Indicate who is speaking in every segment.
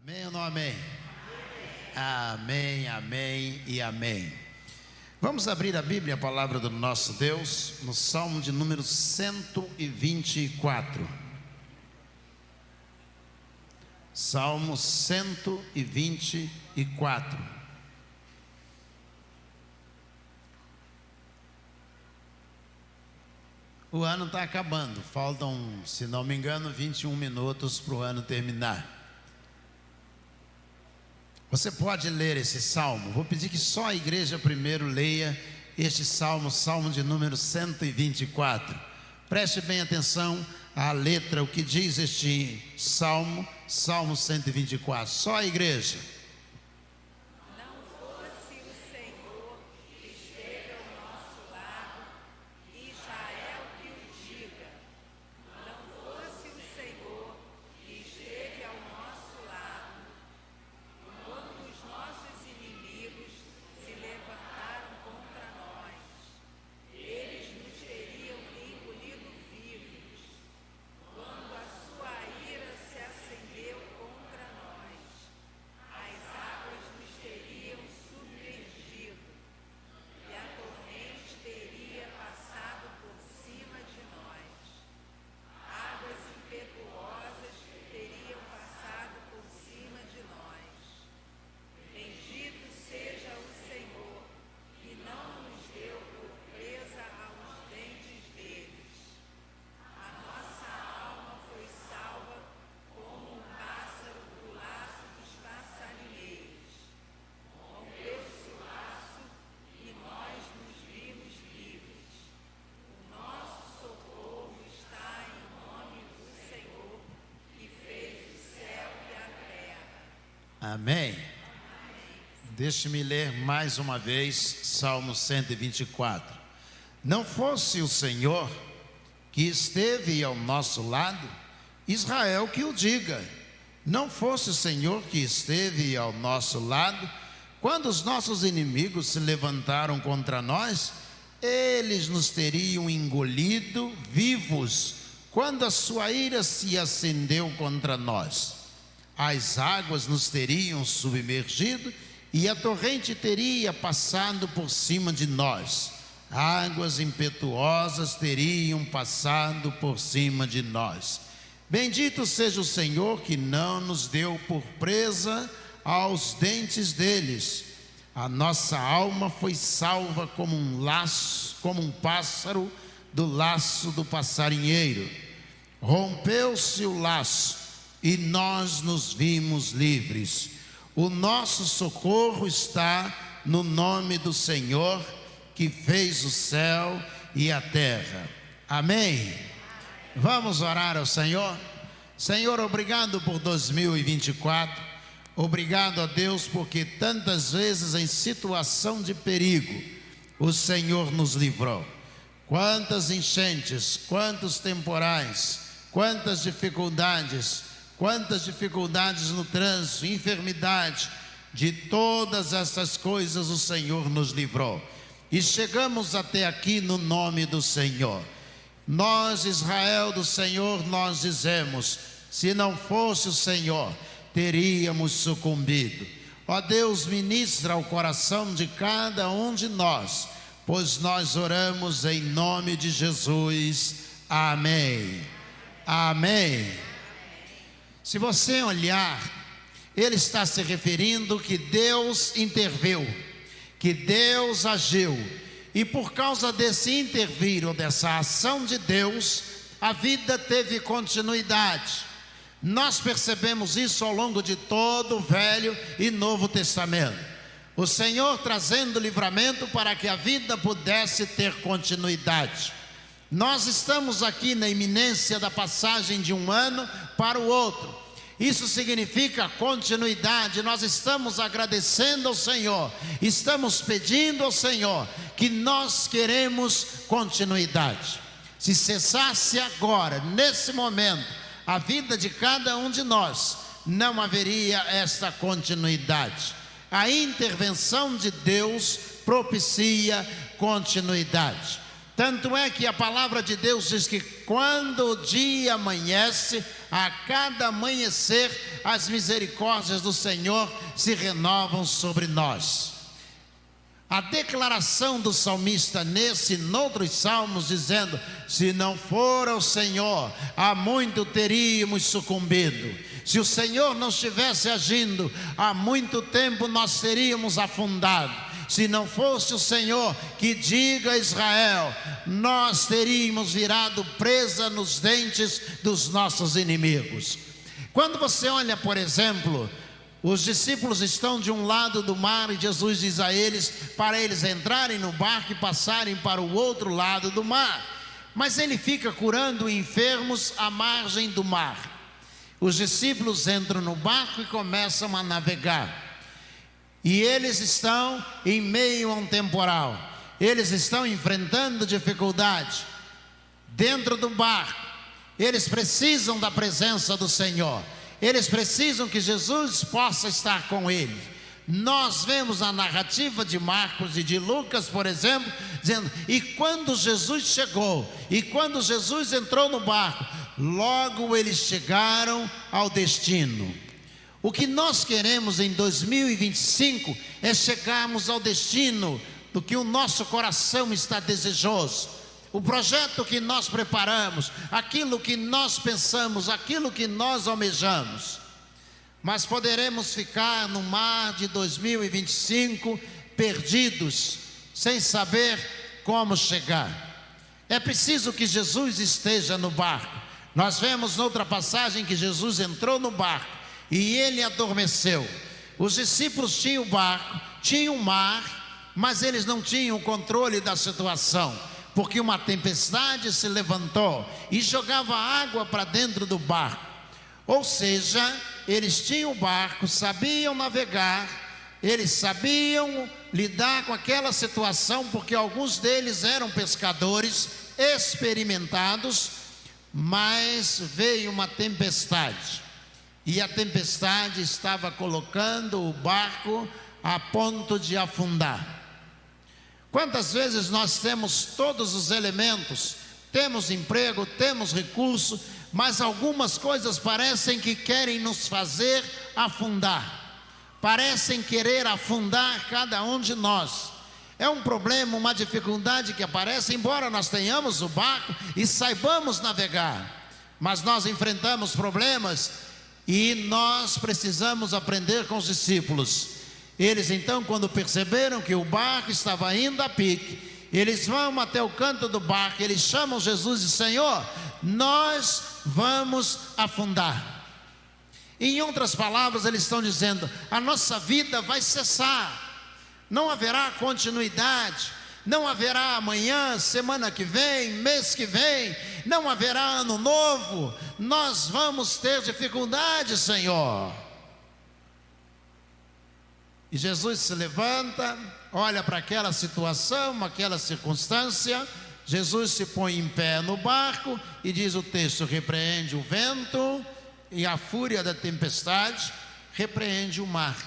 Speaker 1: Amém ou não amém? Amém, amém e amém. Vamos abrir a Bíblia, a palavra do nosso Deus, no Salmo de número 124. Salmo 124. O ano está acabando, faltam, se não me engano, 21 minutos para o ano terminar. Você pode ler esse salmo? Vou pedir que só a igreja primeiro leia este salmo, salmo de número 124. Preste bem atenção à letra, o que diz este salmo, salmo 124. Só a igreja. Amém. Deixe-me ler mais uma vez Salmo 124. Não fosse o Senhor que esteve ao nosso lado, Israel que o diga. Não fosse o Senhor que esteve ao nosso lado, quando os nossos inimigos se levantaram contra nós, eles nos teriam engolido vivos, quando a sua ira se acendeu contra nós. As águas nos teriam submergido e a torrente teria passado por cima de nós. Águas impetuosas teriam passado por cima de nós. Bendito seja o Senhor que não nos deu por presa aos dentes deles. A nossa alma foi salva como um laço, como um pássaro do laço do passarinheiro. Rompeu-se o laço e nós nos vimos livres. O nosso socorro está no nome do Senhor, que fez o céu e a terra. Amém? Vamos orar ao Senhor? Senhor, obrigado por 2024. Obrigado a Deus, porque tantas vezes em situação de perigo, o Senhor nos livrou. Quantas enchentes, quantos temporais, quantas dificuldades no trânsito, enfermidade, de todas essas coisas o Senhor nos livrou. E chegamos até aqui no nome do Senhor. Nós, Israel do Senhor, nós dizemos, se não fosse o Senhor, teríamos sucumbido. Ó Deus, ministra o coração de cada um de nós, pois nós oramos em nome de Jesus. Amém. Amém. Se você olhar, ele está se referindo que Deus interveio, que Deus agiu, e por causa desse intervir ou dessa ação de Deus, a vida teve continuidade. Nós percebemos isso ao longo de todo o Velho e Novo Testamento. O Senhor trazendo livramento para que a vida pudesse ter continuidade. Nós estamos aqui na iminência da passagem de um ano para o outro. Isso significa continuidade. Nós estamos agradecendo ao Senhor, estamos pedindo ao Senhor que nós queremos continuidade. Se cessasse agora, nesse momento, a vida de cada um de nós, não haveria esta continuidade. A intervenção de Deus propicia continuidade. Tanto é que a palavra de Deus diz que quando o dia amanhece, a cada amanhecer, as misericórdias do Senhor se renovam sobre nós. A declaração do salmista nesse e noutros salmos dizendo: se não for o Senhor, há muito teríamos sucumbido. Se o Senhor não estivesse agindo, há muito tempo nós teríamos afundado. Se não fosse o Senhor que diga a Israel, nós teríamos virado presa nos dentes dos nossos inimigos. Quando você olha, por exemplo, os discípulos estão de um lado do mar e Jesus diz a eles para eles entrarem no barco e passarem para o outro lado do mar. Mas ele fica curando enfermos à margem do mar. Os discípulos entram no barco e começam a navegar. E eles estão em meio a um temporal. Eles estão enfrentando dificuldade dentro do barco. Eles precisam da presença do Senhor. Eles precisam que Jesus possa estar com eles. Nós vemos a narrativa de Marcos e de Lucas, por exemplo, dizendo: e quando Jesus chegou, e quando Jesus entrou no barco, logo eles chegaram ao destino. O que nós queremos em 2025 é chegarmos ao destino do que o nosso coração está desejoso. O projeto que nós preparamos, aquilo que nós pensamos, aquilo que nós almejamos. Mas poderemos ficar no mar de 2025 perdidos, sem saber como chegar. É preciso que Jesus esteja no barco. Nós vemos noutra passagem que Jesus entrou no barco e ele adormeceu. Os discípulos tinham o barco, tinham o mar, mas eles não tinham o controle da situação, porque uma tempestade se levantou e jogava água para dentro do barco. Ou seja, eles tinham o barco, sabiam navegar, eles sabiam lidar com aquela situação, porque alguns deles eram pescadores experimentados, mas veio uma tempestade. E a tempestade estava colocando o barco a ponto de afundar. Quantas vezes nós temos todos os elementos, temos emprego, temos recurso, mas algumas coisas parecem que querem nos fazer afundar, parecem querer afundar cada um de nós. É um problema, uma dificuldade que aparece, embora nós tenhamos o barco e saibamos navegar, mas nós enfrentamos problemas. E nós precisamos aprender com os discípulos. Eles então, quando perceberam que o barco estava indo a pique, eles vão até o canto do barco, eles chamam Jesus e dizem: Senhor, nós vamos afundar. Em outras palavras, eles estão dizendo: a nossa vida vai cessar, não haverá continuidade. Não haverá amanhã, semana que vem, mês que vem, não haverá ano novo, nós vamos ter dificuldade, Senhor. E Jesus se levanta, olha para aquela situação, aquela circunstância, Jesus se põe em pé no barco e diz o texto: repreende o vento e a fúria da tempestade, repreende o mar.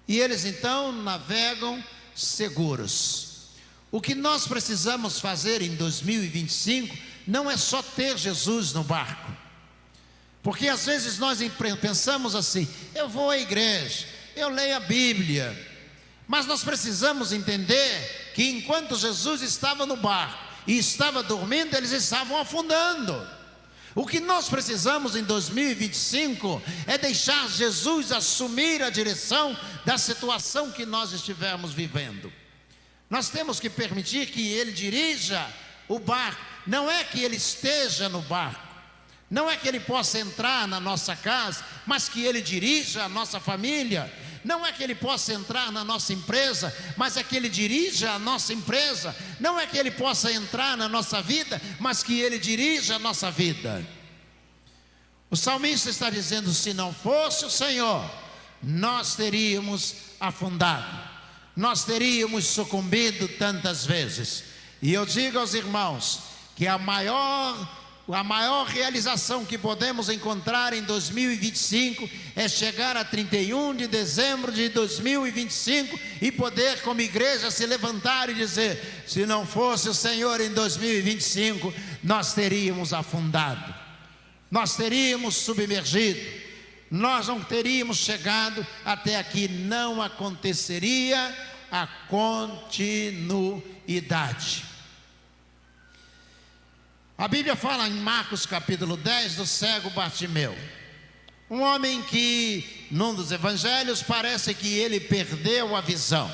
Speaker 1: E eles então navegam seguros. O que nós precisamos fazer em 2025 não é só ter Jesus no barco, porque às vezes nós pensamos assim: eu vou à igreja, eu leio a Bíblia, mas nós precisamos entender que enquanto Jesus estava no barco e estava dormindo, eles estavam afundando. O que nós precisamos em 2025 é deixar Jesus assumir a direção da situação que nós estivermos vivendo. Nós temos que permitir que Ele dirija o barco. Não é que Ele esteja no barco, não é que Ele possa entrar na nossa casa, mas que Ele dirija a nossa família. Não é que Ele possa entrar na nossa empresa, mas é que Ele dirija a nossa empresa. Não é que Ele possa entrar na nossa vida, mas que Ele dirija a nossa vida. O salmista está dizendo: se não fosse o Senhor, nós teríamos afundado, nós teríamos sucumbido tantas vezes. E eu digo aos irmãos que a A maior realização que podemos encontrar em 2025 é chegar a 31 de dezembro de 2025 e poder, como igreja, se levantar e dizer: se não fosse o Senhor em 2025, nós teríamos afundado, nós teríamos submergido, nós não teríamos chegado até aqui, não aconteceria a continuidade. A Bíblia fala em Marcos capítulo 10 do cego Bartimeu, um homem que num dos evangelhos parece que ele perdeu a visão,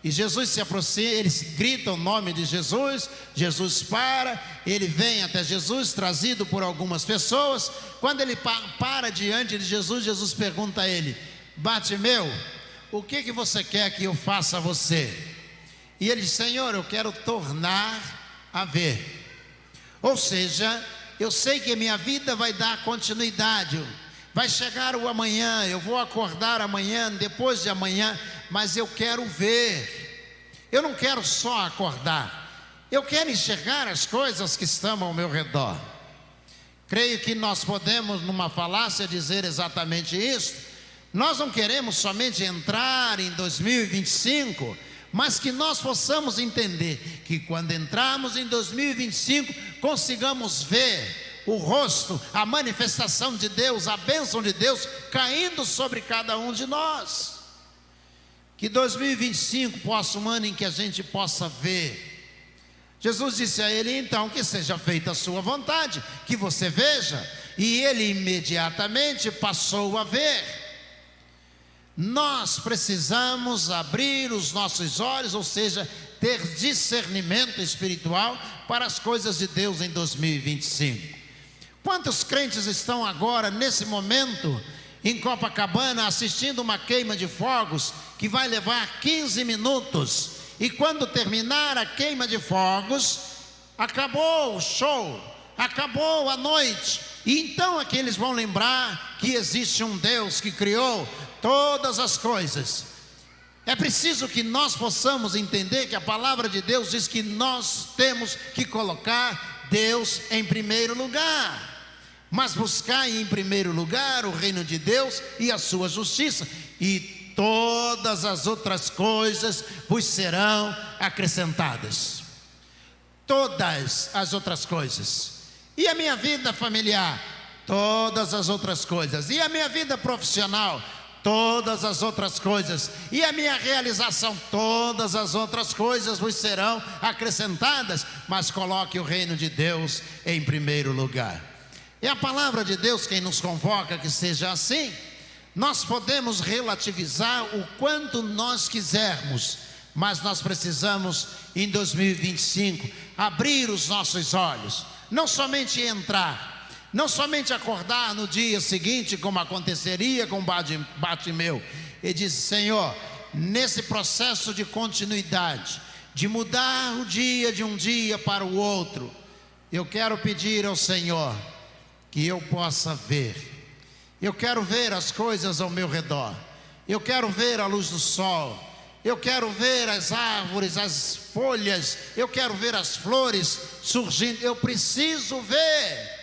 Speaker 1: e Jesus se aproxima, ele grita o nome de Jesus, Jesus para, ele vem até Jesus, trazido por algumas pessoas. Quando ele para diante de Jesus, Jesus pergunta a ele: Bartimeu, o que você quer que eu faça a você? E ele diz: Senhor, eu quero tornar a ver. Ou seja, eu sei que a minha vida vai dar continuidade, vai chegar o amanhã, eu vou acordar amanhã, depois de amanhã, mas eu quero ver. Eu não quero só acordar, eu quero enxergar as coisas que estão ao meu redor. Creio que nós podemos, numa falácia, dizer exatamente isso. Nós não queremos somente entrar em 2025, mas que nós possamos entender que quando entrarmos em 2025, consigamos ver o rosto, a manifestação de Deus, a bênção de Deus caindo sobre cada um de nós. Que 2025 possa um ano em que a gente possa ver. Jesus disse a ele então: que seja feita a sua vontade, que você veja. E ele imediatamente passou a ver. Nós precisamos abrir os nossos olhos, ou seja, ter discernimento espiritual para as coisas de Deus em 2025. Quantos crentes estão agora, nesse momento, em Copacabana, assistindo uma queima de fogos que vai levar 15 minutos, e quando terminar a queima de fogos, acabou o show, acabou a noite, e então aqui eles vão lembrar que existe um Deus que criou todas as coisas. É preciso que nós possamos entender que a palavra de Deus diz que nós temos que colocar Deus em primeiro lugar, mas buscar em primeiro lugar o reino de Deus e a sua justiça, e todas as outras coisas vos serão acrescentadas. Todas as outras coisas. E a minha vida familiar? Todas as outras coisas. E a minha vida profissional? Todas as outras coisas. E a minha realização? Todas as outras coisas vos serão acrescentadas. Mas coloque o reino de Deus em primeiro lugar. É a palavra de Deus quem nos convoca que seja assim. Nós podemos relativizar o quanto nós quisermos, mas nós precisamos em 2025 abrir os nossos olhos, não somente entrar, não somente acordar no dia seguinte, como aconteceria com Bartimeu, e disse: Senhor, nesse processo de continuidade, de mudar o dia de um dia para o outro, eu quero pedir ao Senhor que eu possa ver. Eu quero ver as coisas ao meu redor, eu quero ver a luz do sol, eu quero ver as árvores, as folhas, eu quero ver as flores surgindo. Eu preciso ver.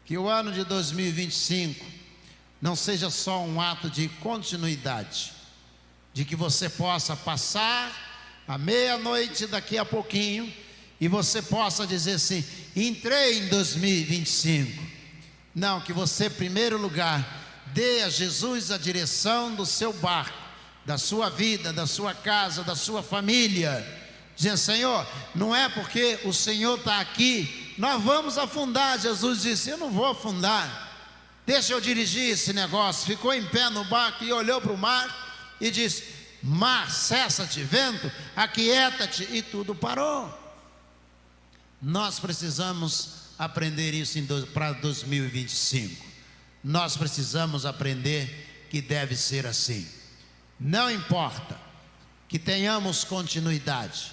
Speaker 1: Que o ano de 2025 não seja só um ato de continuidade, de que você possa passar a meia-noite daqui a pouquinho e você possa dizer assim: entrei em 2025. Não, que você, em primeiro lugar, dê a Jesus a direção do seu barco, da sua vida, da sua casa, da sua família, dizendo: Senhor, não é porque o Senhor está aqui, nós vamos afundar. Jesus disse: eu não vou afundar, deixa eu dirigir esse negócio. Ficou em pé no barco e olhou para o mar e disse: mar, cessa-te, vento, aquieta-te, e tudo parou. Nós precisamos aprender isso para 2025. Nós precisamos aprender que deve ser assim. Não importa que tenhamos continuidade,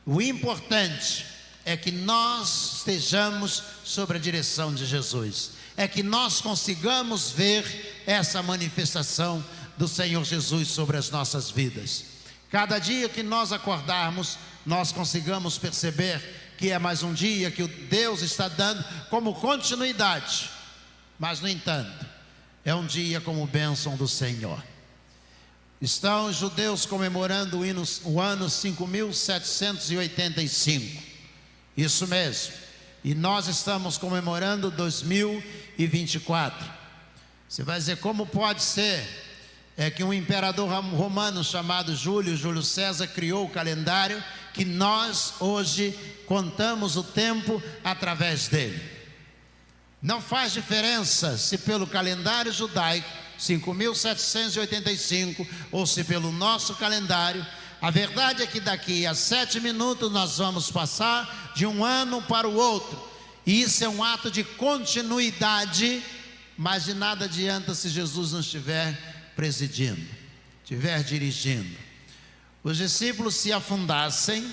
Speaker 1: o importante é que nós estejamos sob a direção de Jesus, é que nós consigamos ver essa manifestação do Senhor Jesus sobre as nossas vidas. Cada dia que nós acordarmos, nós consigamos perceber que é mais um dia que o Deus está dando como continuidade. Mas, no entanto, é um dia como bênção do Senhor. Estão os judeus comemorando o ano 5.785. Isso mesmo. E nós estamos comemorando 2024. Você vai dizer, como pode ser? É que um imperador romano chamado Júlio César criou o calendário que nós hoje contamos o tempo através dele. Não faz diferença se pelo calendário judaico 5.785 ou se pelo nosso calendário. A verdade é que daqui a 7 minutos nós vamos passar de um ano para o outro, e isso é um ato de continuidade. Mas de nada adianta se Jesus não estiver presidindo, estiver dirigindo. Os discípulos se afundassem,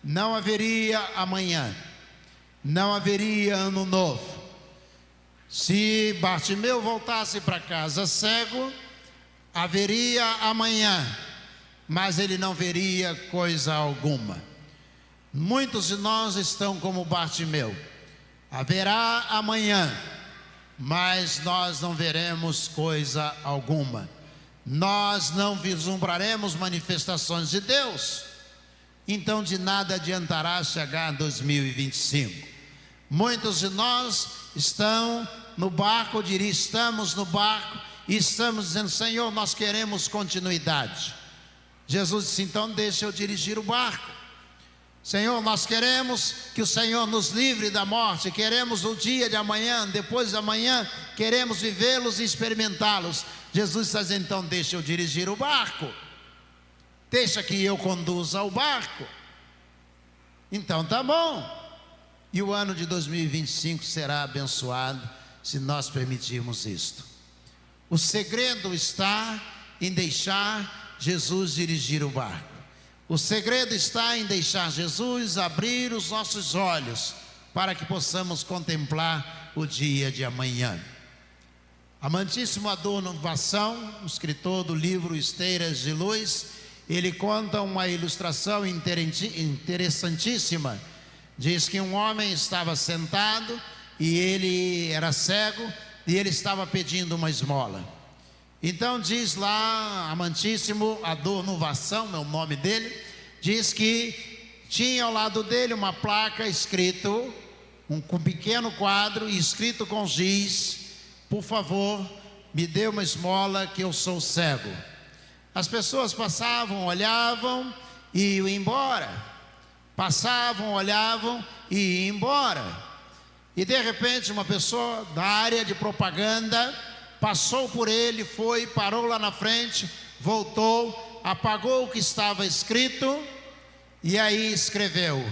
Speaker 1: não haveria amanhã, não haveria ano novo. Se Bartimeu voltasse para casa cego, haveria amanhã, mas ele não veria coisa alguma. Muitos de nós estão como Bartimeu. Haverá amanhã, mas nós não veremos coisa alguma. Nós não vislumbraremos manifestações de Deus. Então de nada adiantará chegar 2025. Muitos de nós estão no barco, eu diria, estamos no barco e estamos dizendo, Senhor, nós queremos continuidade. Jesus disse, então deixa eu dirigir o barco. Senhor, nós queremos que o Senhor nos livre da morte, queremos o dia de amanhã, depois de amanhã, queremos vivê-los e experimentá-los. Jesus está dizendo, então deixa eu dirigir o barco, deixa que eu conduza o barco. Então tá bom. E o ano de 2025 será abençoado se nós permitirmos isto. O segredo está em deixar Jesus dirigir o barco. O segredo está em deixar Jesus abrir os nossos olhos para que possamos contemplar o dia de amanhã. Amantíssimo Adorno Vassão, escritor do livro Esteiras de Luz, ele conta uma ilustração interessantíssima. Diz que um homem estava sentado e ele era cego e ele estava pedindo uma esmola. Então diz lá, amantíssimo Adorno Vassão, é o nome dele, diz que tinha ao lado dele uma placa escrito, um pequeno quadro escrito com giz, por favor, me dê uma esmola que eu sou cego. As pessoas passavam, olhavam e iam embora. Passavam, olhavam e iam embora. E de repente uma pessoa da área de propaganda passou por ele, foi, parou lá na frente, voltou, apagou o que estava escrito e aí escreveu: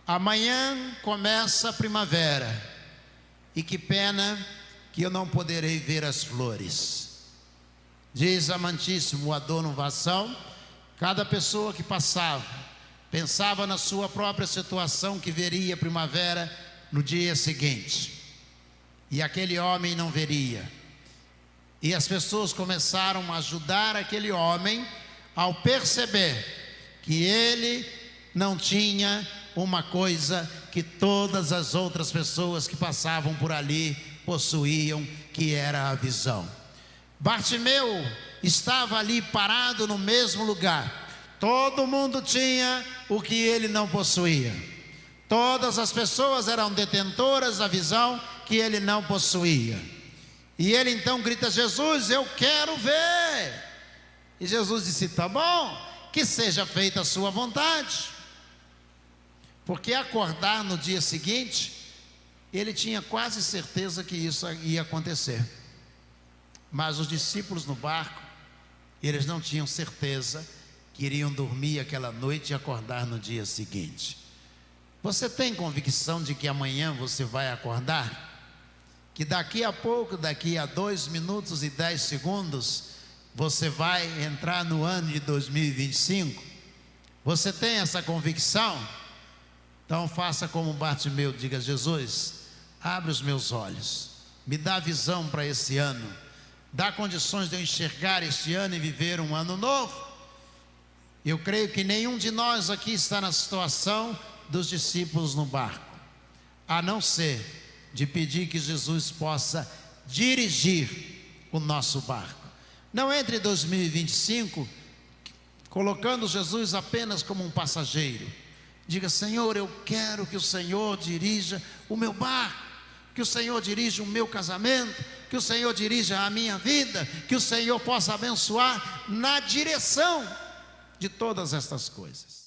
Speaker 1: amanhã começa a primavera e que pena que eu não poderei ver as flores. Diz amantíssimo Adorno Vassão, cada pessoa que passava pensava na sua própria situação, que veria a primavera no dia seguinte, e aquele homem não veria. E as pessoas começaram a ajudar aquele homem ao perceber que ele não tinha uma coisa que todas as outras pessoas que passavam por ali possuíam, que era a visão. Bartimeu estava ali parado no mesmo lugar. Todo mundo tinha o que ele não possuía. Todas as pessoas eram detentoras da visão que ele não possuía. E ele então grita: Jesus, eu quero ver. E Jesus disse: tá bom, que seja feita a sua vontade. Porque acordar no dia seguinte, ele tinha quase certeza que isso ia acontecer. Mas os discípulos no barco, eles não tinham certeza que iriam dormir aquela noite e acordar no dia seguinte. Você tem convicção de que amanhã você vai acordar? Que daqui a pouco, daqui a 2 minutos e 10 segundos, você vai entrar no ano de 2025? Você tem essa convicção? Então faça como Bartimeu, diga: Jesus, abre os meus olhos, me dá visão para esse ano, dá condições de eu enxergar este ano e viver um ano novo. Eu creio que nenhum de nós aqui está na situação dos discípulos no barco, a não ser de pedir que Jesus possa dirigir o nosso barco. Não entre 2025 colocando Jesus apenas como um passageiro. Diga: Senhor, eu quero que o Senhor dirija o meu barco, que o Senhor dirija o meu casamento, que o Senhor dirija a minha vida, que o Senhor possa abençoar na direção de todas estas coisas.